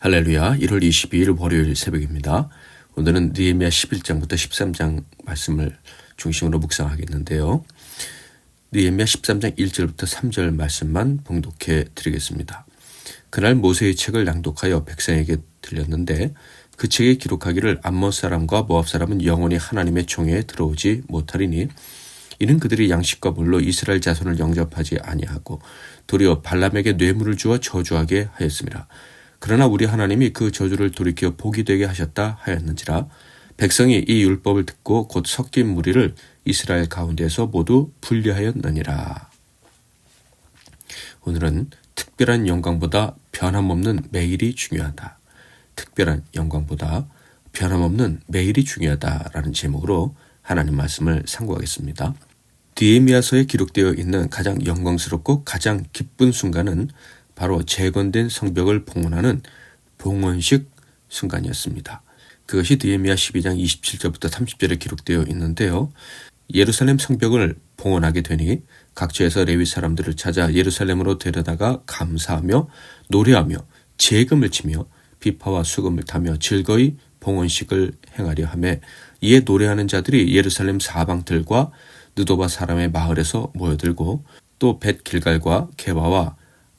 할렐루야. 1월 22일 월요일 새벽입니다. 오늘은 느헤미야 11장부터 13장 말씀을 중심으로 묵상하겠는데요. 느헤미야 13장 1절부터 3절 말씀만 봉독해 드리겠습니다. 그날 모세의 책을 낭독하여 백성에게 들렸는데 그 책에 기록하기를 암몬 사람과 모압 사람은 영원히 하나님의 총회에 들어오지 못하리니 이는 그들이 양식과 물로 이스라엘 자손을 영접하지 아니하고 도리어 발람에게 뇌물을 주어 저주하게 하였습니다. 그러나 우리 하나님이 그 저주를 돌이켜 복이 되게 하셨다 하였는지라. 백성이 이 율법을 듣고 곧 섞인 무리를 이스라엘 가운데서 모두 분리하였느니라. 오늘은 특별한 영광보다 변함없는 매일이 중요하다. 특별한 영광보다 변함없는 매일이 중요하다라는 제목으로 하나님 말씀을 상고하겠습니다. 느헤미야서에 기록되어 있는 가장 영광스럽고 가장 기쁜 순간은 바로 재건된 성벽을 봉헌하는 봉헌식 순간이었습니다. 그것이 느헤미야 12장 27절부터 30절에 기록되어 있는데요. 예루살렘 성벽을 봉헌하게 되니 각처에서 레위 사람들을 찾아 예루살렘으로 데려다가 감사하며 노래하며 제금을 치며 비파와 수금을 타며 즐거이 봉헌식을 행하려 하며 이에 노래하는 자들이 예루살렘 사방들과 느도바 사람의 마을에서 모여들고 또 벳 길갈과 게바와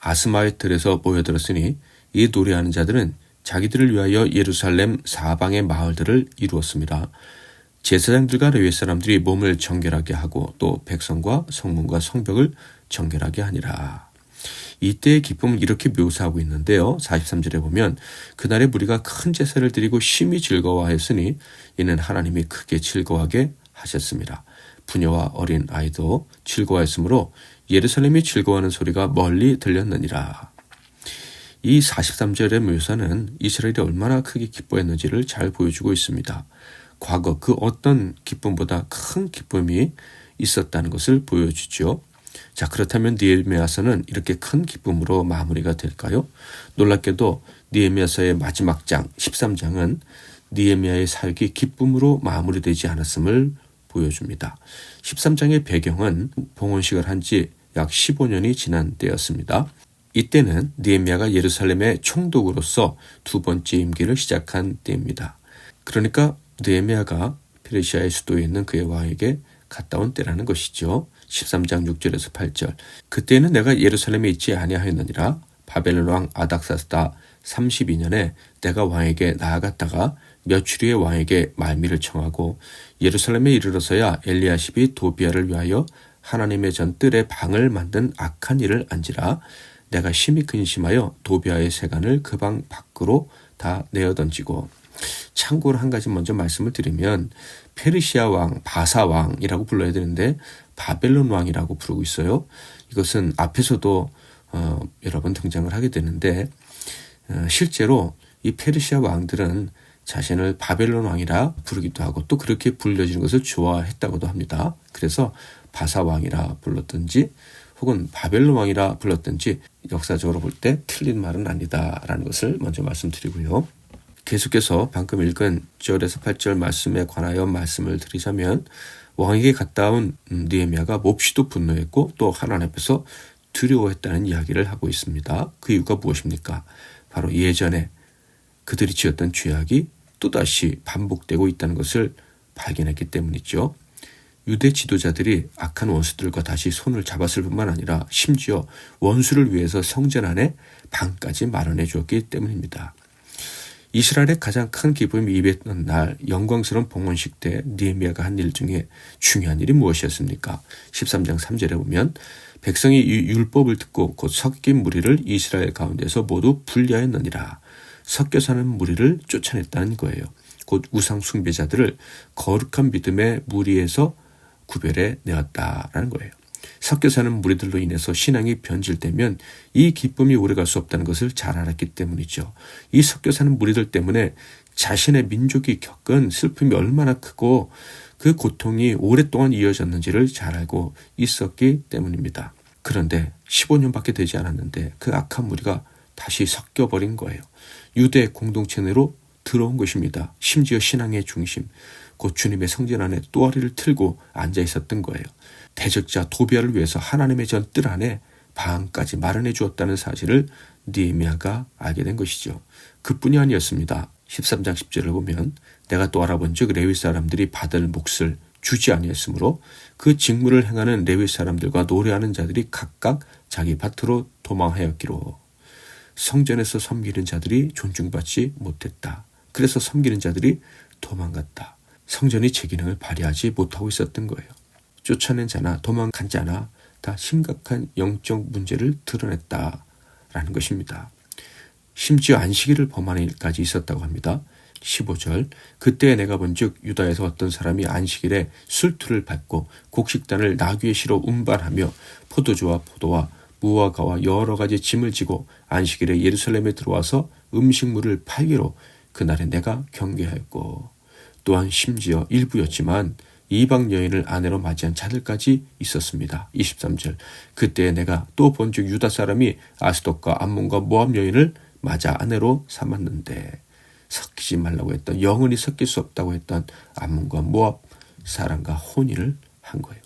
아스마의 들에서 모여들었으니 이 노래하는 자들은 자기들을 위하여 예루살렘 사방의 마을들을 이루었습니다. 제사장들과 레위 사람들이 몸을 정결하게 하고 또 백성과 성문과 성벽을 정결하게 하니라. 이때의 기쁨을 이렇게 묘사하고 있는데요. 43절에 보면 그날의 무리가 큰 제사를 드리고 심히 즐거워하였으니 이는 하나님이 크게 즐거워하게 하셨습니다. 부녀와 어린 아이도 즐거워했으므로 예루살렘이 즐거워하는 소리가 멀리 들렸느니라. 이 43절의 묘사는 이스라엘이 얼마나 크게 기뻐했는지를 잘 보여주고 있습니다. 과거 그 어떤 기쁨보다 큰 기쁨이 있었다는 것을 보여주죠. 자, 그렇다면 느헤미야서는 이렇게 큰 기쁨으로 마무리가 될까요? 놀랍게도 느헤미야서의 마지막 장 13장은 느헤미야의 사역이 기쁨으로 마무리되지 않았음을 보여줍니다. 13장의 배경은 봉헌식을 한 지 약 15년이 지난 때였습니다. 이때는 느헤미야가 예루살렘의 총독으로서 두 번째 임기를 시작한 때입니다. 그러니까 느헤미야가 페르시아의 수도에 있는 그의 왕에게 갔다 온 때라는 것이죠. 13장 6절에서 8절. 그때는 내가 예루살렘에 있지 아니하였느니라. 바벨론 왕 아닥사스다 32년에 내가 왕에게 나아갔다가 며칠 후에 왕에게 말미를 청하고 예루살렘에 이르러서야 엘리야십이 도비아를 위하여 하나님의 전 뜰에 방을 만든 악한 일을 안지라. 내가 심히 근심하여 도비아의 세간을 그 방 밖으로 다 내어 던지고. 참고로 한 가지 먼저 말씀을 드리면 페르시아 왕, 바사 왕이라고 불러야 되는데 바벨론 왕이라고 부르고 있어요. 이것은 앞에서도 여러 번 등장을 하게 되는데 실제로 이 페르시아 왕들은 자신을 바벨론 왕이라 부르기도 하고 또 그렇게 불려지는 것을 좋아했다고도 합니다. 그래서 바사 왕이라 불렀든지 혹은 바벨론 왕이라 불렀든지 역사적으로 볼 때 틀린 말은 아니다라는 것을 먼저 말씀드리고요. 계속해서 방금 읽은 6절에서 8절 말씀에 관하여 말씀을 드리자면 왕에게 갔다 온 느헤미야가 몹시도 분노했고 또 하나님 앞에서 두려워했다는 이야기를 하고 있습니다. 그 이유가 무엇입니까? 바로 예전에 그들이 지었던 죄악이 또다시 반복되고 있다는 것을 발견했기 때문이죠. 유대 지도자들이 악한 원수들과 다시 손을 잡았을 뿐만 아니라 심지어 원수를 위해서 성전 안에 방까지 마련해 주었기 때문입니다. 이스라엘의 가장 큰 기쁨이 임했던 날 영광스러운 봉헌식 때 느헤미야가 한 일 중에 중요한 일이 무엇이었습니까? 13장 3절에 보면 백성이 이 율법을 듣고 곧 섞인 무리를 이스라엘 가운데서 모두 분리하였느니라. 섞여 사는 무리를 쫓아냈다는 거예요. 곧 우상 숭배자들을 거룩한 믿음의 무리에서 구별해 내었다라는 거예요. 섞여 사는 무리들로 인해서 신앙이 변질되면 이 기쁨이 오래갈 수 없다는 것을 잘 알았기 때문이죠. 이 섞여 사는 무리들 때문에 자신의 민족이 겪은 슬픔이 얼마나 크고 그 고통이 오랫동안 이어졌는지를 잘 알고 있었기 때문입니다. 그런데 15년밖에 되지 않았는데 그 악한 무리가 다시 섞여버린 거예요. 유대 공동체 내로 들어온 것입니다. 심지어 신앙의 중심, 곧 주님의 성전 안에 또아리를 틀고 앉아 있었던 거예요. 대적자 도비아를 위해서 하나님의 전 뜰 안에 방까지 마련해 주었다는 사실을 느헤미야가 알게 된 것이죠. 그뿐이 아니었습니다. 13장 10절을 보면 내가 또 알아본즉 레위 사람들이 받을 몫을 주지 아니했으므로 그 직무를 행하는 레위 사람들과 노래하는 자들이 각각 자기 밭으로 도망하였기로. 성전에서 섬기는 자들이 존중받지 못했다. 그래서 섬기는 자들이 도망갔다. 성전이 제 기능을 발휘하지 못하고 있었던 거예요. 쫓아낸 자나 도망간 자나 다 심각한 영적 문제를 드러냈다라는 것입니다. 심지어 안식일을 범하는 일까지 있었다고 합니다. 15절 그때 내가 본즉 유다에서 어떤 사람이 안식일에 술투를 밟고 곡식단을 나귀에 실어 운반하며 포도주와 포도와 무화과와 여러 가지 짐을 지고 안식일에 예루살렘에 들어와서 음식물을 팔기로 그날에 내가 경계하였고 또한 심지어 일부였지만 이방 여인을 아내로 맞이한 자들까지 있었습니다. 23절 그때 내가 또 본즉 유다 사람이 아스돗과 암몬과 모압 여인을 맞아 아내로 삼았는데 섞이지 말라고 했던 영원히 섞일 수 없다고 했던 암몬과 모압 사람과 혼인을 한 거예요.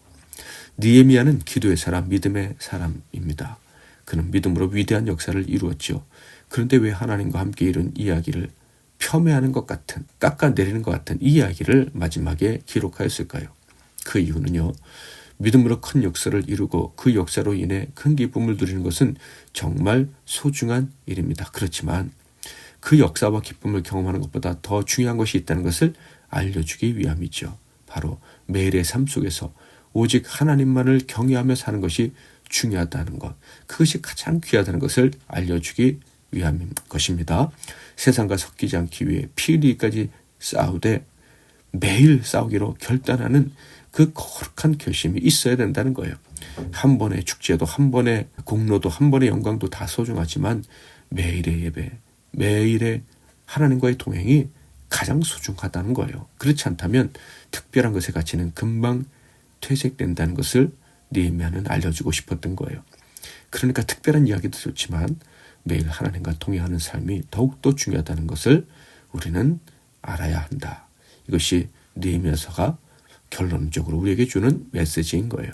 느헤미야는 기도의 사람, 믿음의 사람입니다. 그는 믿음으로 위대한 역사를 이루었죠. 그런데 왜 하나님과 함께 이룬 이야기를 폄훼하는 것 같은, 깎아내리는 것 같은 이 이야기를 마지막에 기록하였을까요? 그 이유는요. 믿음으로 큰 역사를 이루고 그 역사로 인해 큰 기쁨을 누리는 것은 정말 소중한 일입니다. 그렇지만 그 역사와 기쁨을 경험하는 것보다 더 중요한 것이 있다는 것을 알려주기 위함이죠. 바로 매일의 삶 속에서 오직 하나님만을 경외하며 사는 것이 중요하다는 것, 그것이 가장 귀하다는 것을 알려주기 위함인 것입니다. 세상과 섞이지 않기 위해 피 흘리기까지 싸우되 매일 싸우기로 결단하는 그 거룩한 결심이 있어야 된다는 거예요. 한 번의 축제도 한 번의 공로도 한 번의 영광도 다 소중하지만 매일의 예배, 매일의 하나님과의 동행이 가장 소중하다는 거예요. 그렇지 않다면 특별한 것의 가치는 금방 퇴색된다는 것을 느헤미야는 알려주고 싶었던 거예요. 그러니까 특별한 이야기도 좋지만 매일 하나님과 동행하는 삶이 더욱더 중요하다는 것을 우리는 알아야 한다. 이것이 느헤미야서가 결론적으로 우리에게 주는 메시지인 거예요.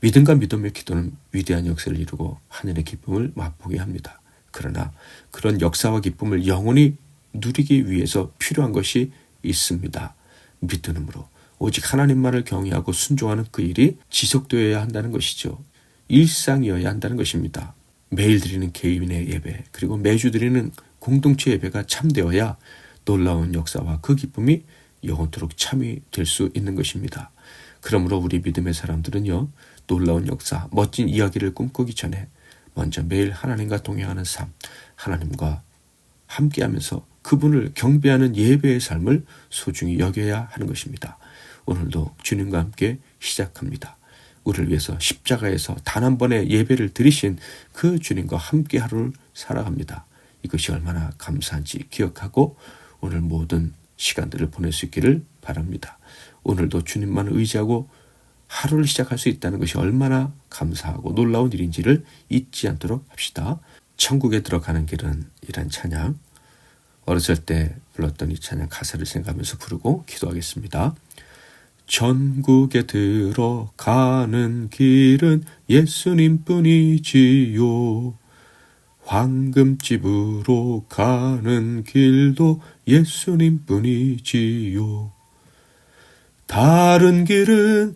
믿음과 믿음의 기도는 위대한 역사를 이루고 하늘의 기쁨을 맛보게 합니다. 그러나 그런 역사와 기쁨을 영원히 누리기 위해서 필요한 것이 있습니다. 믿음으로 오직 하나님만을 경외하고 순종하는 그 일이 지속되어야 한다는 것이죠. 일상이어야 한다는 것입니다. 매일 드리는 개인의 예배 그리고 매주 드리는 공동체 예배가 참되어야 놀라운 역사와 그 기쁨이 영원토록 참이 될 수 있는 것입니다. 그러므로 우리 믿음의 사람들은요. 놀라운 역사, 멋진 이야기를 꿈꾸기 전에 먼저 매일 하나님과 동행하는 삶, 하나님과 함께하면서 그분을 경배하는 예배의 삶을 소중히 여겨야 하는 것입니다. 오늘도 주님과 함께 시작합니다. 우리를 위해서 십자가에서 단 한 번의 예배를 드리신 그 주님과 함께 하루를 살아갑니다. 이것이 얼마나 감사한지 기억하고 오늘 모든 시간들을 보낼 수 있기를 바랍니다. 오늘도 주님만 의지하고 하루를 시작할 수 있다는 것이 얼마나 감사하고 놀라운 일인지를 잊지 않도록 합시다. 천국에 들어가는 길은 이란 찬양, 어렸을 때 불렀던 이 찬양 가사를 생각하면서 부르고 기도하겠습니다. 천국에 들어가는 길은 예수님뿐이지요. 황금집으로 가는 길도 예수님뿐이지요. 다른 길은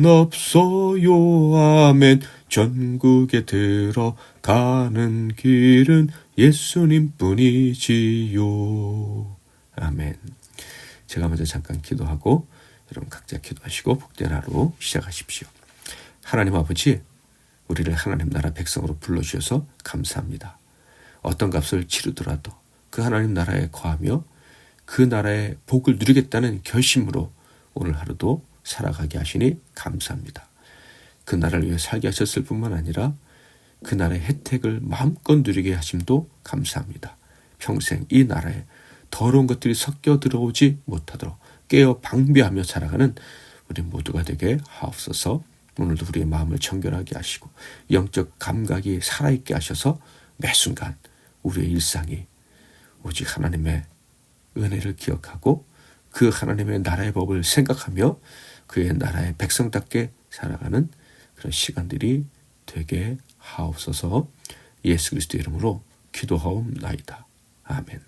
없어요. 아멘. 천국에 들어가는 길은 예수님뿐이지요. 아멘. 제가 먼저 잠깐 기도하고 여러분 각자 기도하시고 복된 하루 시작하십시오. 하나님 아버지, 우리를 하나님 나라 백성으로 불러주셔서 감사합니다. 어떤 값을 치르더라도 그 하나님 나라에 거하며 그 나라의 복을 누리겠다는 결심으로 오늘 하루도 살아가게 하시니 감사합니다. 그 나라를 위해 살게 하셨을 뿐만 아니라 그 나라의 혜택을 마음껏 누리게 하심도 감사합니다. 평생 이 나라에 더러운 것들이 섞여 들어오지 못하도록 깨어 방비하며 살아가는 우리 모두가 되게 하옵소서. 오늘도 우리의 마음을 청결하게 하시고 영적 감각이 살아있게 하셔서 매 순간 우리의 일상이 오직 하나님의 은혜를 기억하고 그 하나님의 나라의 법을 생각하며 그의 나라의 백성답게 살아가는 그런 시간들이 되게 하옵소서. 예수 그리스도 이름으로 기도하옵나이다. 아멘.